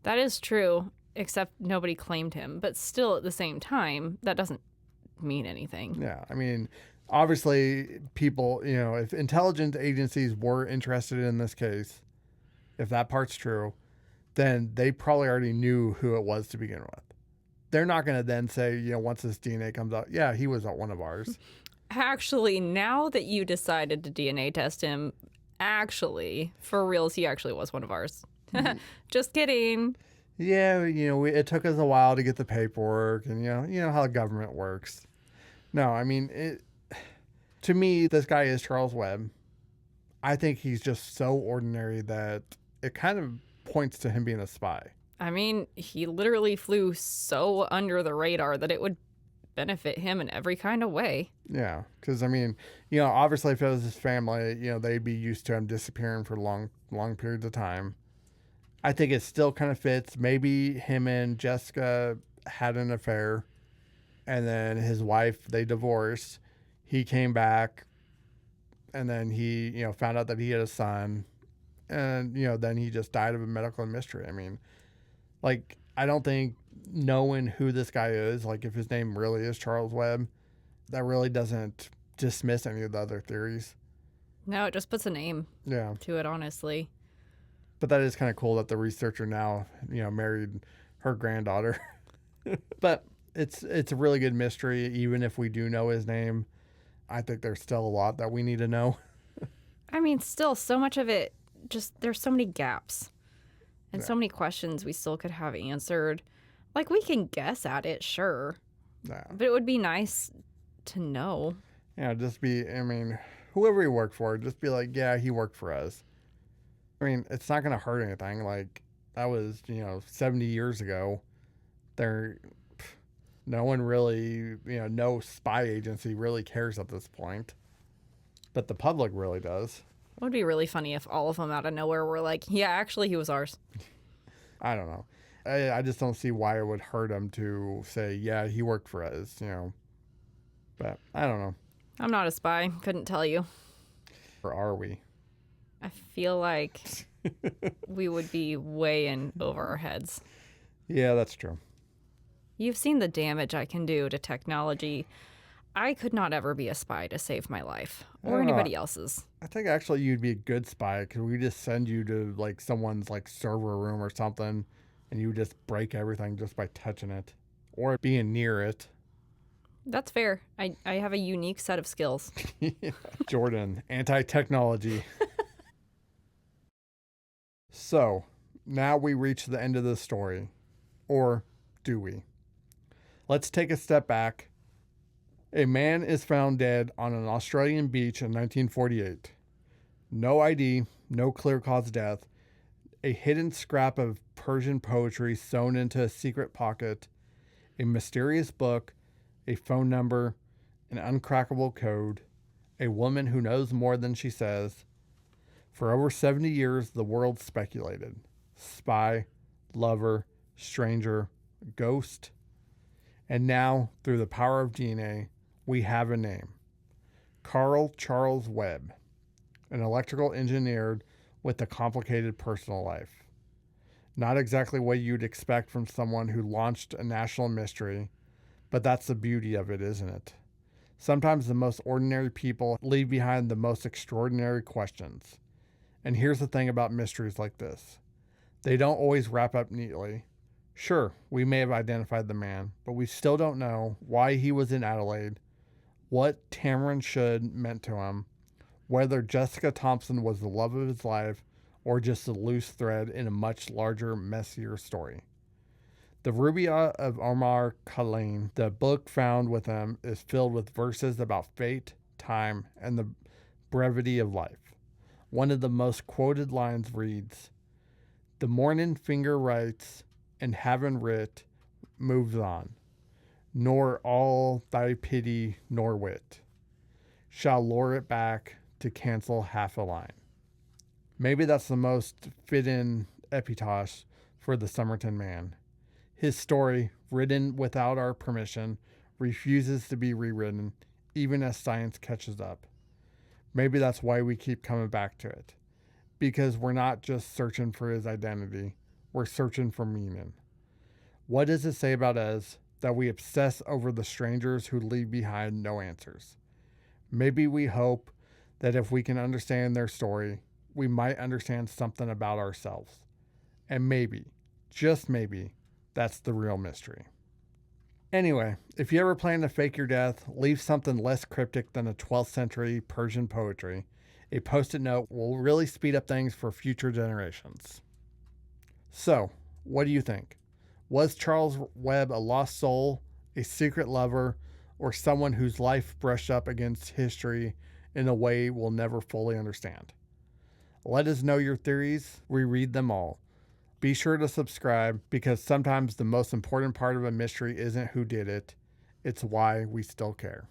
That is true, except nobody claimed him. But still, at the same time, that doesn't mean anything. Yeah, I mean, obviously, people, if intelligence agencies were interested in this case, if that part's true, then they probably already knew who it was to begin with. They're not going to then say, once this DNA comes out, yeah, he was one of ours. Actually, now that you decided to DNA test him, for reals, he actually was one of ours. Just kidding. Yeah, it took us a while to get the paperwork, and you know how the government works. No, I mean, to me, this guy is Charles Webb. I think he's just so ordinary that it kind of points to him being a spy. I mean, he literally flew so under the radar that it would benefit him in every kind of way. Yeah, because, I mean, obviously if it was his family, they'd be used to him disappearing for long periods of time. I think it still kind of fits. Maybe him and Jessica had an affair, and then his wife, they divorced. He came back, and then he, found out that he had a son, and, then he just died of a medical mystery. I mean, like, I don't think knowing who this guy is, like if his name really is Charles Webb, that really doesn't dismiss any of the other theories. No, it just puts a name to it, honestly. But that is kind of cool that the researcher now, married her granddaughter. But it's a really good mystery. Even if we do know his name, I think there's still a lot that we need to know. I mean, still, so much of it, there's so many gaps. And so many questions we still could have answered. Like, we can guess at it, sure. Yeah. But it would be nice to know. Yeah, whoever he worked for, just be like, yeah, he worked for us. I mean, it's not going to hurt anything. Like, that was, 70 years ago. No one really, no spy agency really cares at this point. But the public really does. It would be really funny if all of them out of nowhere were like, yeah, actually, he was ours. I don't know. I just don't see why it would hurt him to say, yeah, he worked for us, But I don't know. I'm not a spy. Couldn't tell you. Or are we? I feel like we would be way in over our heads. Yeah, that's true. You've seen the damage I can do to technology. I could not ever be a spy to save my life I or don't know. anybody else's. I think actually you'd be a good spy because we just send you to like someone's like server room or something, and you just break everything just by touching it or being near it. That's fair. I have a unique set of skills. Jordan, anti-technology. So now we reach the end of the story, or do we? Let's take a step back. A man is found dead on an Australian beach in 1948. No ID, no clear cause death, a hidden scrap of Persian poetry sewn into a secret pocket, a mysterious book, a phone number, an uncrackable code, a woman who knows more than she says. For over 70 years, the world speculated. Spy, lover, stranger, ghost. And now, through the power of DNA, we have a name. Carl Charles Webb, an electrical engineer with a complicated personal life. Not exactly what you'd expect from someone who launched a national mystery, but that's the beauty of it, isn't it? Sometimes the most ordinary people leave behind the most extraordinary questions. And here's the thing about mysteries like this. They don't always wrap up neatly. Sure, we may have identified the man, but we still don't know why he was in Adelaide, what Tamám Shud meant to him, whether Jessica Thomson was the love of his life or just a loose thread in a much larger, messier story. The Rubaiyat of Omar Khayyam, the book found with him, is filled with verses about fate, time, and the brevity of life. One of the most quoted lines reads, "The morning finger writes, and heaven writ moves on, nor all thy pity nor wit shall lure it back to cancel half a line." Maybe that's the most fit-in epitaph for the Somerton Man. His story, written without our permission, refuses to be rewritten, even as science catches up. Maybe that's why we keep coming back to it. Because we're not just searching for his identity, we're searching for meaning. What does it say about us that we obsess over the strangers who leave behind no answers? Maybe we hope that if we can understand their story, we might understand something about ourselves. And maybe, just maybe, that's the real mystery. Anyway, if you ever plan to fake your death, leave something less cryptic than a 12th century Persian poetry. A post-it note will really speed up things for future generations. So, what do you think? Was Charles Webb a lost soul, a secret lover, or someone whose life brushed up against history in a way we'll never fully understand? Let us know your theories. We read them all. Be sure to subscribe because sometimes the most important part of a mystery isn't who did it, it's why we still care.